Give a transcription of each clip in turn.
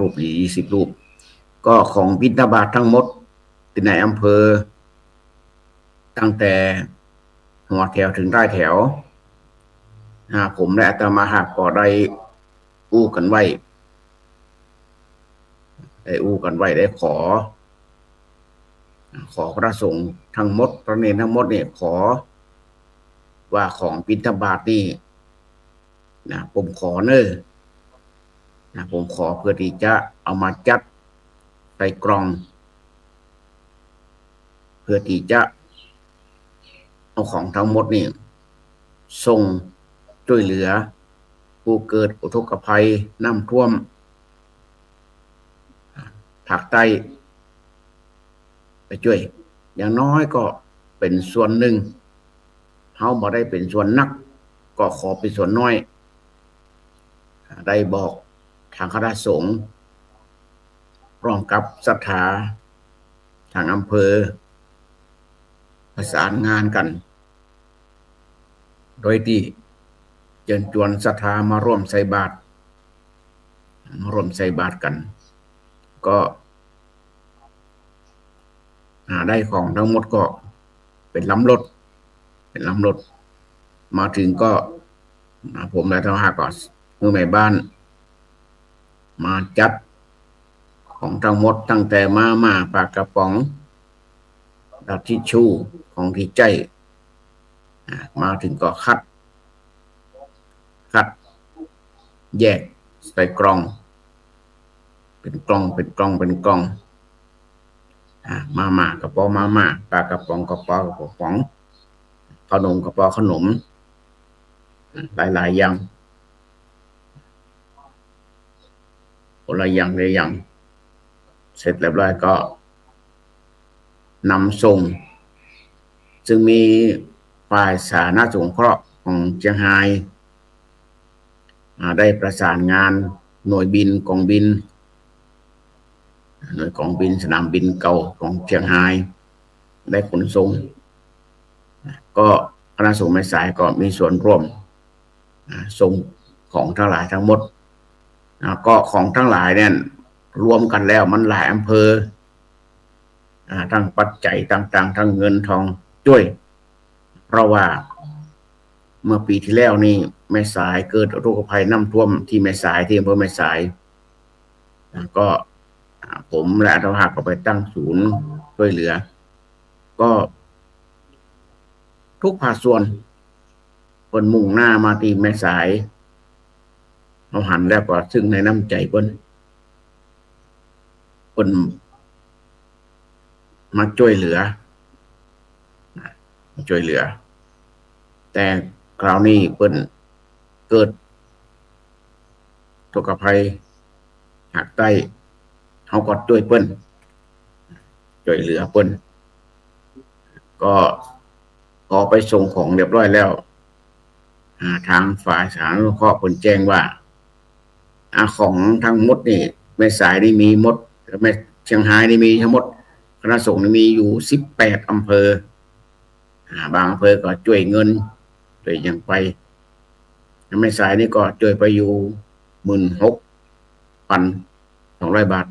รูปหรือ20 รูปก็ของบิณฑบาตทั้งหมดที่ในอำเภอตั้งแต่หัวแถวถึงท้ายแถวผมและอาตมาหากก็ได้อู้กันไว้ได้ขอพระสงฆ์ทั้งหมดพระเนรทั้งหมดเนี่ยขอว่าของบิณฑบาตนี่ผมขอผมขอเพื่อที่จะเอามาจัดใส่กล่องเพื่อที่จะเอาของทั้งหมดนี่ส่งช่วยเหลือผู้เกิดอุทกภัยน้ำท่วมภาคใต้ไปช่วยอย่างน้อยก็เป็นส่วนหนึ่งเฮาบ่ได้เป็นส่วนนักก็ขอเป็นส่วนน้อยได้บอกทางคณะสงฆ์พร้อมกับศรัทธาทางอำเภอประสานงานกันโดยที่เชิญชวนศรัทธามาร่วมใส่บาตรกันก็ได้ของทั้งหมดก็เป็นลำรถมาถึงก็ผมและทหารก็มือแม่บ้านมาจัดของทั้งหมดตั้งแต่มาปากกระป๋องดับทิชชู่ของที่ใจมาถึงก็คัดแยกใส่กล่องเป็นกล่องมากระป๋องมาปลากระป๋องกระป๋องขนมกระป๋องขนมหลายอย่างคนละอย่างเลยอย่างเสร็จเรียบร้อยก็นำส่งซึ่งมีฝ่ายสาธารณสงเคราะห์ของเชียงรายได้ประสานงานหน่วยบินกองบินสนามบินเก่าของเชียงรายได้ขนส่งก็คณะสงฆ์แม่สายก็มีส่วนร่วมส่งของทั้งหลายทั้งหมดก็ของทั้งหลายเนี่ยรวมกันแล้วมันหลายอำเภอทั้งปัจจัยต่างๆทั้งเงินทองช่วยเพราะว่าเมื่อปีที่แล้วนี่แม่สายเกิดอุทกภัยน้ำท่วมที่แม่สายที่อำเภอแม่สายก็ผมและอาตมาก็ไปตั้งศูนย์ช่วยเหลือก็ทุกภาคส่วนคนมุ่งหน้ามาที่แม่สายเอาหันแล้วก็ซึ่งในน้ำใจเพิ่นมาช่วยเหลือแต่คราวนี้เพิ่นเกิดอุทกภัยภาคใต้เฮาก็ช่วยเหลือเพิ่นก็พอไปส่งของเรียบร้อยแล้วทางฝ่ายสาธารณสงเคราะห์เพิ่นแจ้งว่าของทั้งหมดนี่แม่สายนี่มีหมดแม่เชียงรายนี่มีทั้งหมดคณะสงฆ์นี่มีอยู่18อำเภอบางอำเภอก็ช่วยเงินช่วยยังไปแม่สายนี่ก็ช่วยไปอยู่ 16,200 บาท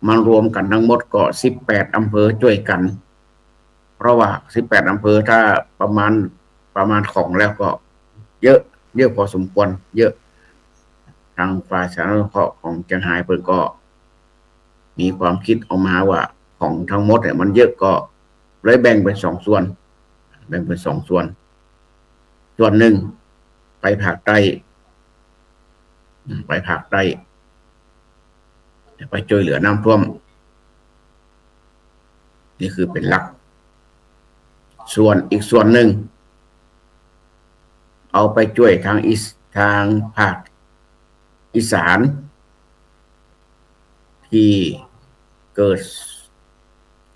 มันรวมกันทั้งหมดก็18อำเภอช่วยกันเพราะว่า18อำเภอถ้าประมาณของแล้วก็เยอะพอสมควรเยอะทางฝ่ายสาธารณสงเคราะห์ของเชียงรายเพิ่นก็มีความคิดออกมาว่าของทั้งหมดเนี่ยมันเยอะก็เลยแบ่งเป็น2ส่วนส่วนหนึ่งไปภาคใต้ไปช่วยเหลือน้ำท่วมนี่คือเป็นหลักส่วนอีกส่วนหนึ่งเอาไปช่วยทางภาคอีสานที่เกิด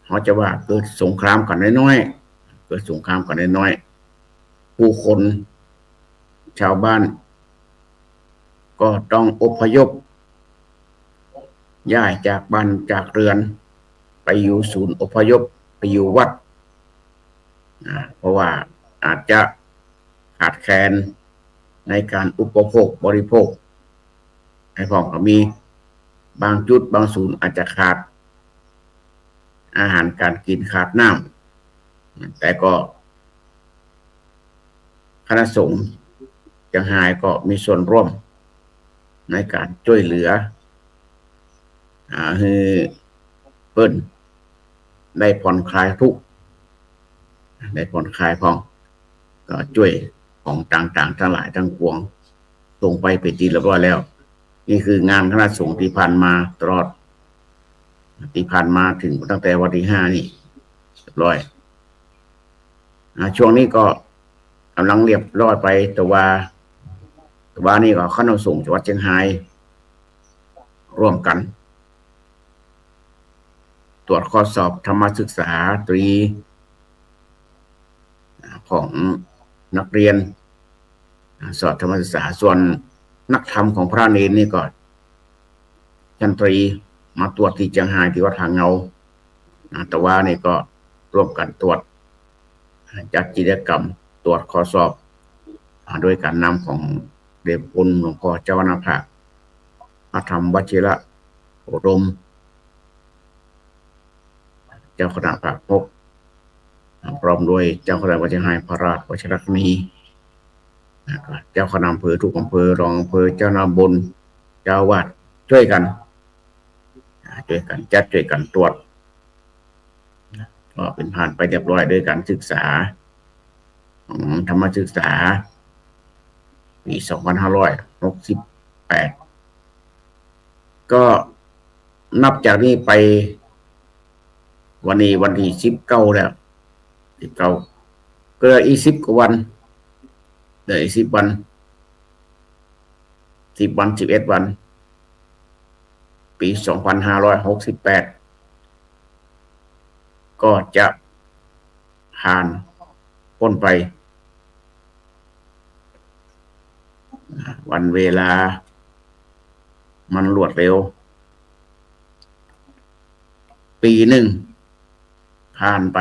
เขาจะว่าเกิดสงครามกันน้อยผู้คนชาวบ้านก็ต้องอพยพย้ายจากบ้านจากเรือนไปอยู่ศูนย์อพยพไปอยู่วัดเพราะว่าอาจจะขาดแคลนในการอุปโภคบริโภคให้พร้อมกับมี บางจุดบางศูนย์อาจจะขาดอาหารการกินขาดน้ำแต่ก็คณะสงฆ์จังหายก็มีส่วนร่วมในการช่วยเหลือให้เปิ้นได้ผ่อนคลายทุกข์ได้ผ่อนคลายพองก็ช่วยของต่างๆทั้งหลายทั้งปวงส่งไปเป็นที่เรียบร้อยแล้วนี่คืองานคณะสงฆ์ที่ผ่านมาตลอดที่ผ่านมาถึงตั้งแต่วันที่5นี่เรียบร้อยช่วงนี้ก็กำลังเรียบร้อยไปแต่ว่านี่ก็คณะสงฆ์จังหวัดเชียงรายร่วมกันตรวจข้อสอบธรรมศึกษาตรีของนักเรียนสอบธรรมศึกษาส่วนนักธรรมของพระเนรนี่ก็ชั้นตรีมาตรวจที่เชียงรายที่วัดหางเงาแต่ว่านี่ก็ร่วมกันตรวจจัดกิจกรรมตรวจข้อสอบโดยการนำของเดชคุณหลวงพ่อเจ้าคณะภาคพระธรรมวชิระโอดมเจ้าคณะภาค6พร้อมด้วยเจ้าคณะวัดเชียงรายพระราชวชิรคณีเจ้าคณะอำเภอทุกอำเภอรองอำเภอเจ้าหน้าบนเจ้าวาดช่วยกันจัดช่วยกันตรวจก็เป็นผ่านไปเรียบร้อยด้วยการศึกษาธรรมศึกษาปี2568ก็นับจากนี้ไปวันนี้วันที่19แล้ว19ก็อีก10กว่าวันเหลืออีก10วัน11วันปี2568ก็จะผ่านพ้นไปวันเวลามันรวดเร็วปีหนึ่งผ่านไป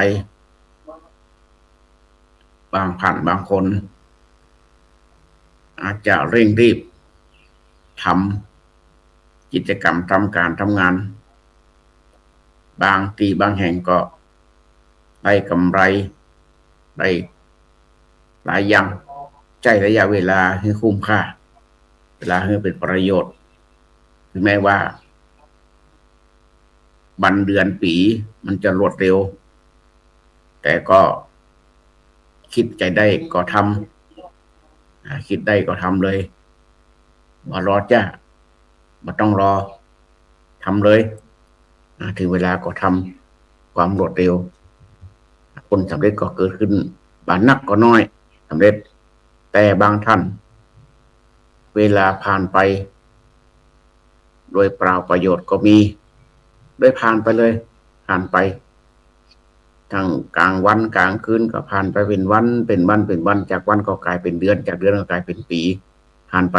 บางคนอาจจะเร่งรีบทำกิจกรรมทำการทำงานบางทีบางแห่งก็ได้กำไรได้หลายอย่างใช้ระยะเวลาให้คุ้มค่าเวลาให้เป็นประโยชน์ถึงแม้ว่าวันเดือนปีมันจะรวดเร็วแต่ก็คิดใจได้ก็ทำคิดได้ก็ทำเลยมารอจ้าไม่ต้องรอทำเลยถึงเวลาก็ทำความรวดเร็วผลสำเร็จก็เกิดขึ้นบางนักก็น้อยสำเร็จแต่บางท่านเวลาผ่านไปโดยเปล่าประโยชน์ก็มีได้ผ่านไปเลยผ่านไปทั้งกลางวันกลางคืนก็ผ่านไปเป็นวันจากวันก็กลายเป็นเดือนจากเดือนก็กลายเป็นปีผ่านไป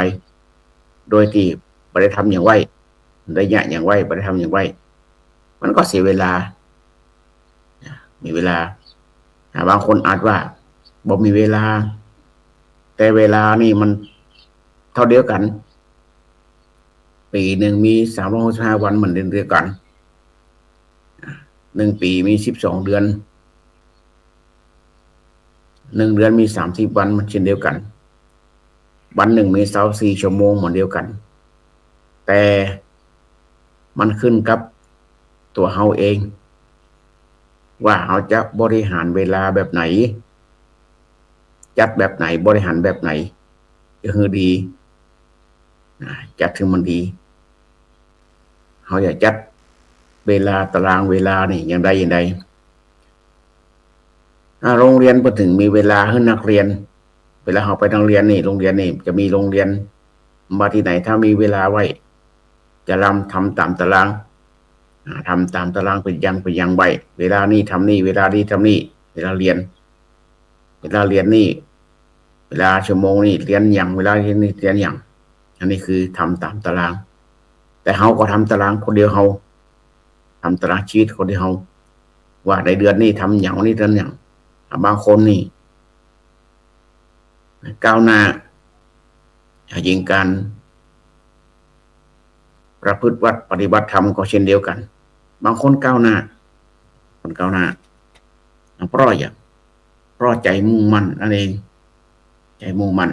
โดยที่ไม่ได้ทำอย่างไว้ได้ยะอย่างไว้ไม่ได้ทำอย่างไว้มันก็เสียเวลามีเวลาบางคนอาจว่าบ่มีเวลาแต่เวลานี่มันเท่าเดียวกันปีหนึ่งมี365วันเหมือนเดียวกัน1ปีมี12เดือน1เดือนมี30วันมันเช่นเดียวกันวันหนึ่งมี24ชั่วโมงเหมือนเดียวกันแต่มันขึ้นกับตัวเฮาเองว่าเฮาจะบริหารเวลาแบบไหนจัดแบบไหนบริหารแบบไหนจะคือดีจัดถึงมันดีเฮาอยากจัดเวลาตารางเวลานี่อย่างใดโรงเรียนพอถึงมีเวลาให้นักเรียนเวลาเฮาไปโรงเรียนนี่โรงเรียนนี่จะมีโรงเรียนมาที่ไหนถ้ามีเวลาไว้จะทำตามตารางทำตามตารางเป็นยังไว้เวลานี้ทำนี่เวลานี้ทำนี่เวลาเรียนนี่เวลาชั่วโมงนี่เรียนอย่างเวลาเรียนนี่เรียนอย่างอันนี้คือทำตามตารางแต่เฮาก็ทำตารางคนเดียวเฮาทำตารางชีวิตคนเดียวเฮาว่าในเดือนนี้ทำอย่างนี้เดือนอย่างบางคนนี่ก้าวหน้ายิงการ ประพฤติวัดปฏิบัติธรรมก็เช่นเดียวกัน บางคนก้าวหน้าเพราะอย่างเพราะใจมุ่งมั่นนั่นเองใจมุ่งมั่น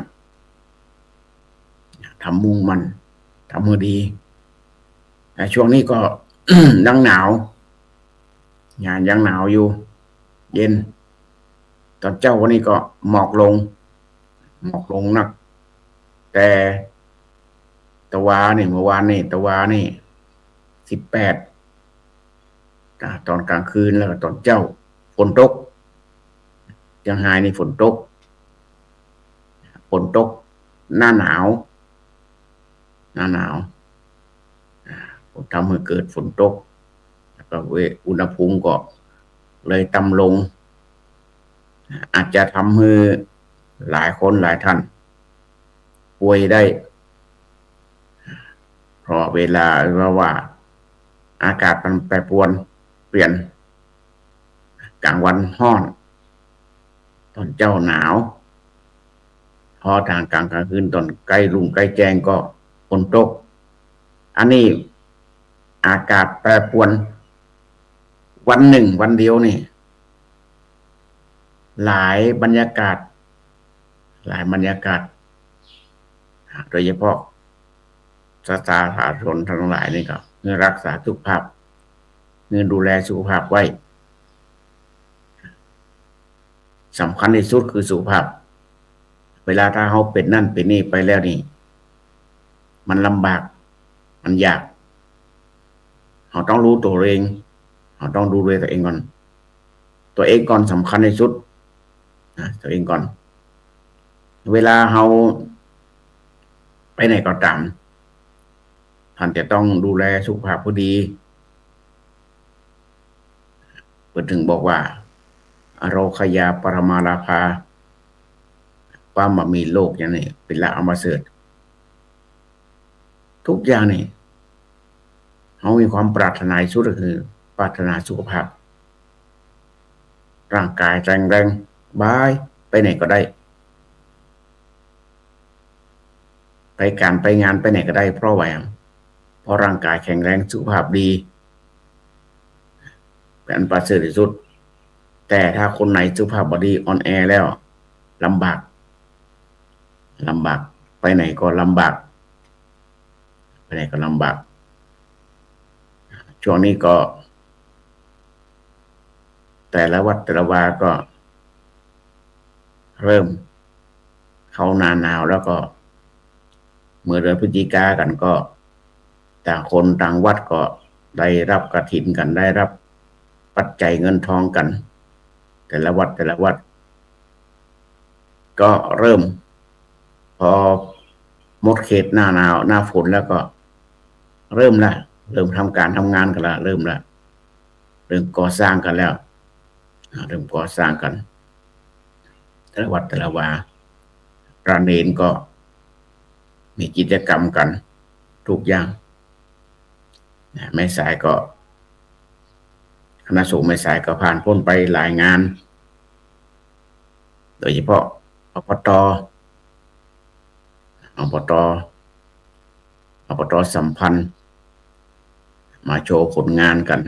ทำมุ่งมั่นทำมือดีแต่ช่วงนี้ก็ ยังหนาวงานยังหนาวอยู่เย็นตอนเจ้าวันนี้ก็หมอกลงนักแต่ตะวานี่เมื่อวานนี่ตะวานี่18ตอนกลางคืนแล้วก็ตอนเจ้าฝนตกยังไฮนี่ฝนตกหน้าหนาวทำให้เกิดฝนตกแล้วก็อุณหภูมิก็เลยต่ำลงอาจจะทำให้หลายคนหลายท่านป่วยได้เพราะเวลาว่าอากาศมันแปรปรวนเปลี่ยนกลางวันร้อนตอนเจ้าหนาวพอทางกลางคืนตอนใกล้รุ่งใกล้แจ้งก็ฝนตกอันนี้อากาศแปรปรวนวันหนึ่งวันเดียวนี่หลายบรรยากาศโดยเฉพาะสาธารณชนทั้งหลายนี่ก็เพื่อรักษาสุขภาพเพื่อดูแลสุขภาพไว้สำคัญที่สุดคือสุขภาพเวลาถ้าเขาเป็นนั่นเป็นนี่ไปแล้วนี่มันลำบากมันยากเขาต้องรู้ตัวเองเขาต้องดูแลตัวเองก่อนสำคัญที่สุดตัวเองก่อนเวลาเขาไปไหนก็ตามท่านจะต้องดูแลสุขภาพพอดีเพื่อถึงบอกว่าอโรคยาปรมาลาภาความมีโรคอย่างนี้เป็นละอมาเสดทุกอย่างนี่เขามีความปรารถนาสุดก็คือปรารถนาสุขภาพร่างกายแข็งแรงบายไปไหนก็ได้ไปการไปงานไปไหนก็ได้เพราะร่างกายแข็งแรงสุขภาพดีเป็นประเสริฐที่สุดแต่ถ้าคนไหนสุขภาพบดีอ่อนแอแล้วลำบากไปไหนก็ลำบากช่วงนี้ก็แต่ละวัดแต่ละวาก็เริ่มเข้าหน้าหนาวแล้วก็เมื่อเดือนพฤศจิกากันก็ต่างคนต่างวัดก็ได้รับกฐินกันได้รับปัจจัยเงินทองกันแต่ละวัดก็เริ่มพอหมดเขตหน้าหนาวหน้าฝนแล้วก็เริ่มทำการทำงานกันละเริ่มก่อสร้างกันแล้วเริ่มก่อสร้างกันแต่ละวัดแต่ละวาพระเนรก็มีกิจกรรมกันทุกอย่างแม่สายก็คณะสงฆ์แม่สายก็ผ่านพ้นไปหลายงานโดยเฉพาะอบตสัมพันธ์มาโชว์ผลงานกัน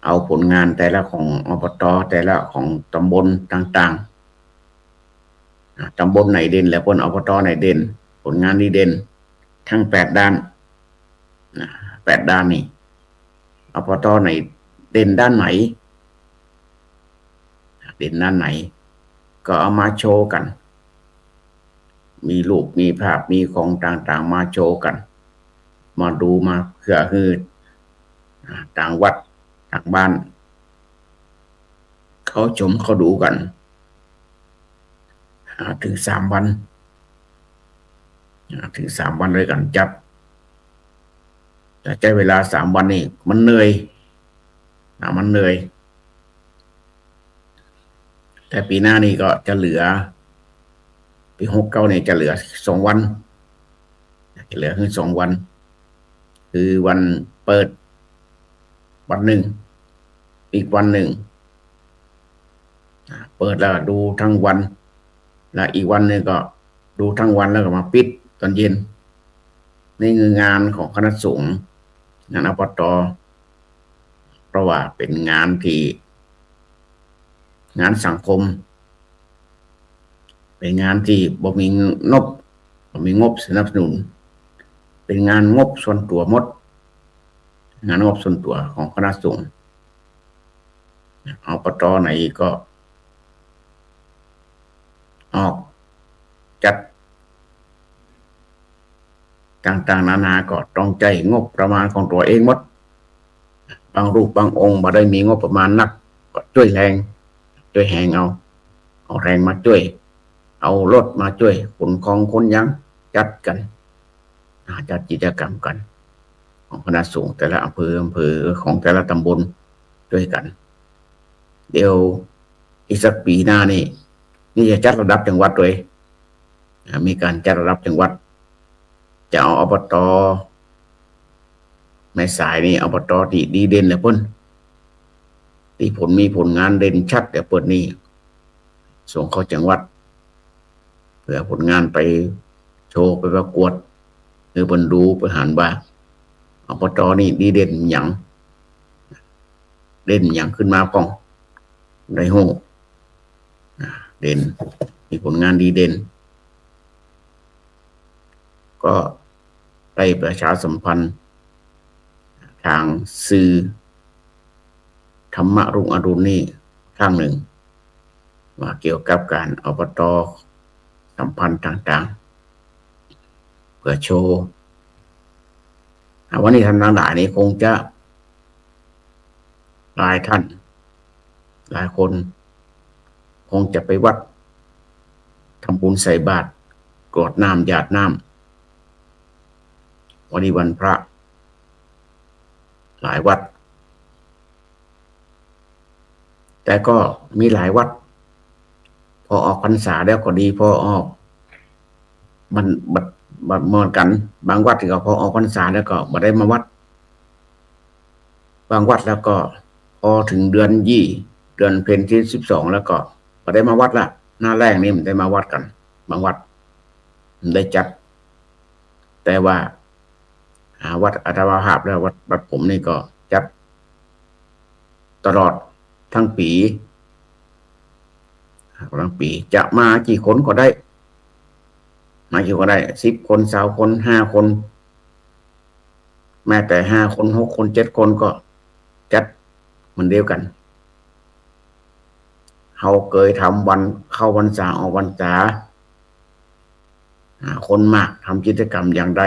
เอาผลงานแต่ละของอบตแต่ละของตำบลต่างๆตำบลไหนเด่นแล้วอบตไหนเด่นผลงานนี้เด่นทั้ง8 ด้าน8 ด้านนี่อบตไหนเด่นด้านไหนก็เอามาโชว์กันมีรูปมีภาพมีของต่างๆมาโชว์กันมาดูมาเพื่อคือต่างวัดต่างบ้านเขาชมเขาดูกันถึง3 วันเลยกันจับแต่ใช้เวลา3 วันนี่มันเหนื่อยแต่ปีหน้านี่ก็จะเหลือปี69เนี่ยจะเหลือ2 วันจะเหลือคือ2 วันคือวันเปิดวันหนึ่งอีกวันหนึ่งเปิดแล้วดูทั้งวันแล้วอีกวันหนึ่งก็ดูทั้งวันแล้วก็มาปิดตอนเย็น นี่คืองานของคณะสงฆ์งานอบต.เพราะว่าเป็นงานที่งานสังคมเป็นงานที่บ่มีงบสนับสนุนเป็นงานงบส่วนตัวหมดงานงบส่วนตัวของคณะสงฆ์อบต.ไหนก็ออกจัดต่างๆนานาก็ต้องใจงบประมาณของตัวเองหมดบางรูปบางองค์บ่ได้มีงบประมาณนักก็ช่วยแรงเอาแรงมาช่วยเอารถมาช่วยขนของคนยังจัดกันจัดกิจกรรมกันของคณะสงฆ์แต่ละอำเภอของแต่ละตำบลด้วยกันเดี๋ยวอีกสักปีหน้านี่จะจัดระดับจังหวัดด้วยมีการจัดระดับจังหวัดจะเอาอบต.แม่สายนี่อบต.ที่ดีเด่นเลยพุ่นที่มีผลงานเด่นชัดแต่เปิดนี่ส่งเข้าจังหวัดเพื่อผลงานไปโชว์ไปประกวดหรือเพิ่นดูเพิ่นหันว่าอบต.นี่ดีเด่นหยังขึ้นมาป้องได้ฮู้เด่นมีผลงานดีเด่นก็ได้ประชาสัมพันธ์ทางสื่อธรรมะรุ่งอรุณนี่ข้างหนึ่งว่าเกี่ยวกับการอบต.สัมพันธ์ต่างๆเพื่อโชว์วันนี้ท่านทั้งหลายนี้คงจะหลายท่านหลายคนคงจะไปวัดทำบุญใส่บาตรกรวดน้ำหยาดน้ำวันนี้วันพระหลายวัดแต่ก็มีหลายวัดพอออกพรรษาแล้วก็ดีพอออกมันเหมือนกันบางวัดที่ก็พอออกพรรษาแล้วก็บ่ได้มาวัดบางวัดแล้วก็พอถึงเดือนเพ็ญที่12แล้วก็บ่ได้มาวัดละหน้าแรกนี่มันได้มาวัดกันบางวัดมันได้จัดแต่ว่าวัดอัตมาภาพแล้ววัดผมนี่ก็จัดตลอดทั้งปีจะมากี่คนก็ได้10 คน20 คน5 คนแม้แต่5 คน6 คน7 คนก็จัดเหมือนเดียวกันเขาเคยทำวันเข้าพรรษาออกพรรษาคนมากทำกิจกรรมอย่างใด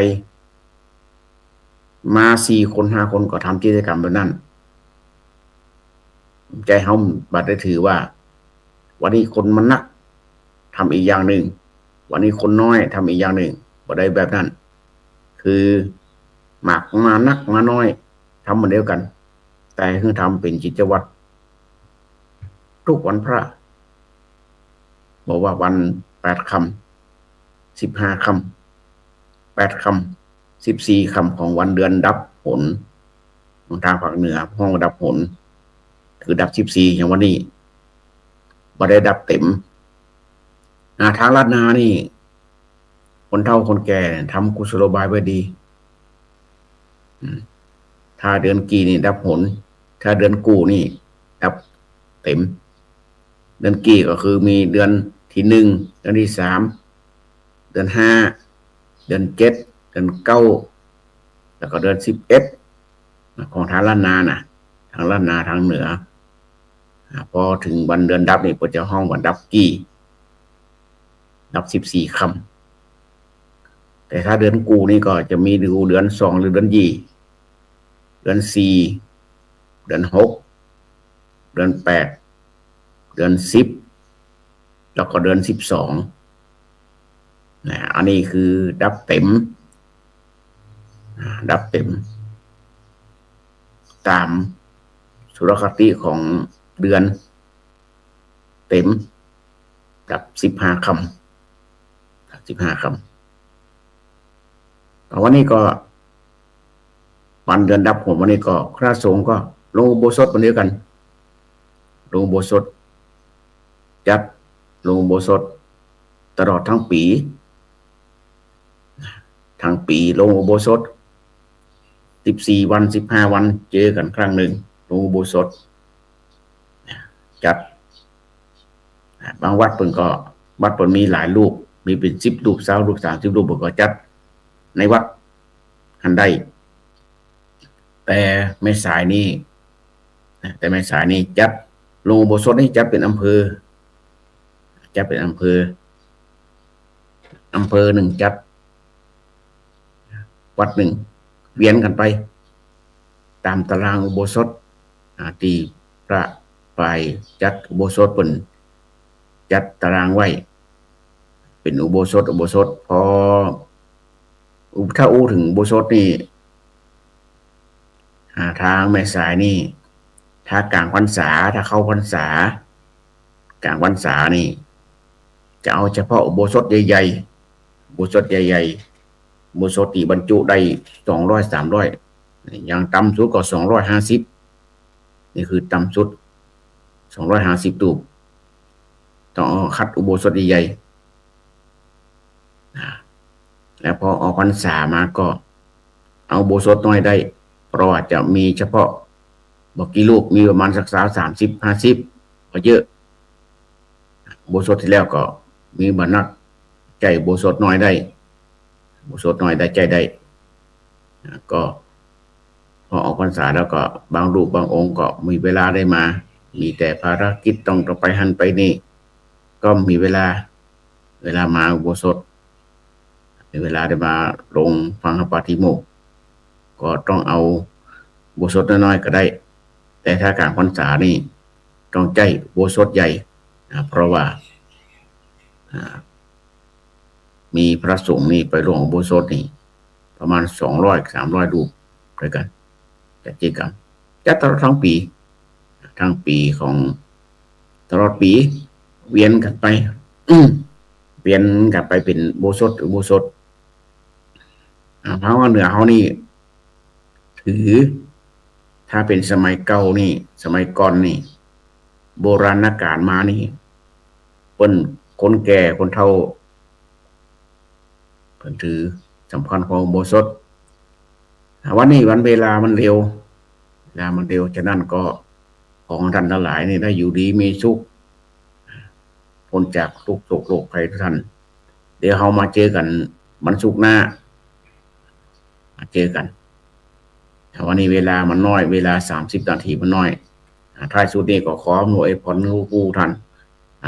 มา4 คน5 คนก็ทำกิจกรรมแบบนั้นใจเขาบัดได้ถือว่าวันนี้คนมันนักทำอีกอย่างหนึ่งวันนี้คนน้อยทำอีกอย่างหนึ่งบ่ได้แบบนั้นคือมากมานักมาน้อยทำเหมือนเดียวกันแต่คือทำเป็นกิจวัตรทุกวันพระบอกว่าวัน8 ค่ำ15 ค่ำ8 ค่ำ14 ค่ำของวันเดือนดับผลทางภาคเหนือห้องดับผลคือดับ14อย่างวันนี้บ่ได้ดับเต็มทางลาดนานี่คนเฒ่าคนแก่ทำกุศโลบายไว้ดีถ้าเดือนกี่นี่ดับผลถ้าเดือนกูนี่ดับเต็มเดือนกี่ก็คือมีเดือนที่1เดือนที่3เดือน5เดือน7เดือน9แล้วก็เดือน11ของทางล้านนานะทางล้านนาทางเหนือพอถึงวันเดือนดับนี่ก็จะห้องวันดับกี่ดับ14 ค่ำแต่ถ้าเดือนกูนี่ก็จะมีดูเดือน2หรือเดือนเดือน4เดือน6เดือน8เดือน10แล้วก็เดือน12อันนี้คือดับเต็มตามสุรคติของเดือนเต็มดับ15 ค่ำวันนี้ก็วันเดือนดับผมวันนี้ก็คณะสงฆ์ก็ลงอุโบสถวันเดียวกันลงอุโบสถจัดลงอุโบสถตลอดทั้งปี ทั้งปีลงอุโบสถ14 วัน15 วันเจอกันครั้งหนึ่งลงอุโบสถจัดบางวัดเพิ่นก็วัดเพิ่นมีหลายรูปมีเป็น10 รูป20 รูป30 รูปเพิ่นก็จัดในวัดหันได้แต่แม่สายนี่จัดลงอุโบสถนี่จัดเป็นอำเภอหนึ่งจัดวัดหนึ่งเวียนกันไปตามตารางอุโบสถที่พระไปจัดอุโบสถเพิ่นจัดตารางไว้เป็นอุโบสถพอถ้าอู้ถึงอุโบสถนี่ทางแม่สายนี่ถ้ากลางพรรษาถ้าเข้าพรรษากลางพรรษานี่จะเอาเฉพาะอุโบสถใหญ่ๆอุโบสถที่บรรจุได้200 300อย่างต่ำสุดก็250นี่คือต่ำสุด250รูปต้องคัดอุโบสถใหญ่ๆแล้วพอออกพรรษามาก็เอาอุโบสถน้อยได้เพราะว่าจะมีเฉพาะบอกกี่ลูกมีประมาณสัก30 50ก็เยอะอุโบสถที่แล้วก็มีบรรนักใจอุโบสถน้อยได้ใจได้ก็พอออกพรรษาแล้วก็บางรูปบางองค์ก็มีเวลาได้มามีแต่ภารกิจต้องไปหันไปนี่ก็มีเวลามาอุโบสถมีเวลาได้มาลงฟังปาฏิโมกข์ก็ต้องเอาอุโบสถน้อยๆก็ได้แต่ถ้ากลางพรรษานี่ต้องใจอุโบสถใหญ่เพราะว่ามีพระสงฆ์นี่ไปร่วมอุโบสถนี่ประมาณ200 300 รูปด้วยกันจัดกิจกรรมจัดตลอดทั้งปีของตลอดปีเวียนกันไปเป็นอุโบสถเพราะว่าเหนือเขานี่ถือถ้าเป็นสมัยเก่านี่สมัยก่อนนี่โบราณกาลมานี่เปิ้นคนแก่คนเฒ่าเพิ่นถือสำคัญของอุโบสถวันนี้วันเวลามันเร็วฉะนั้นก็ของท่านทั้งหลายนี่ได้อยู่ดีมีสุขพ้นจากทุกโศกโรคภัยทุกท่านเดี๋ยวเรามาเจอกันวันศุกร์หน้ามาเจอกันวันนี้เวลามันน้อยเวลา30 นาทีมันน้อยท้ายสุดนี้ก็ขออวยพรผู้ท่าน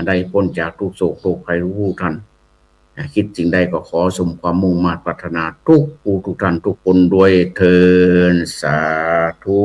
ได้พ้นจากทุกโศกโรคภัยผู้ท่านคิดสิ่งใดก็ขอสมความมุ่งมา่ปรารถนาทุกท่านทุกคนด้วยเถิดสาธุ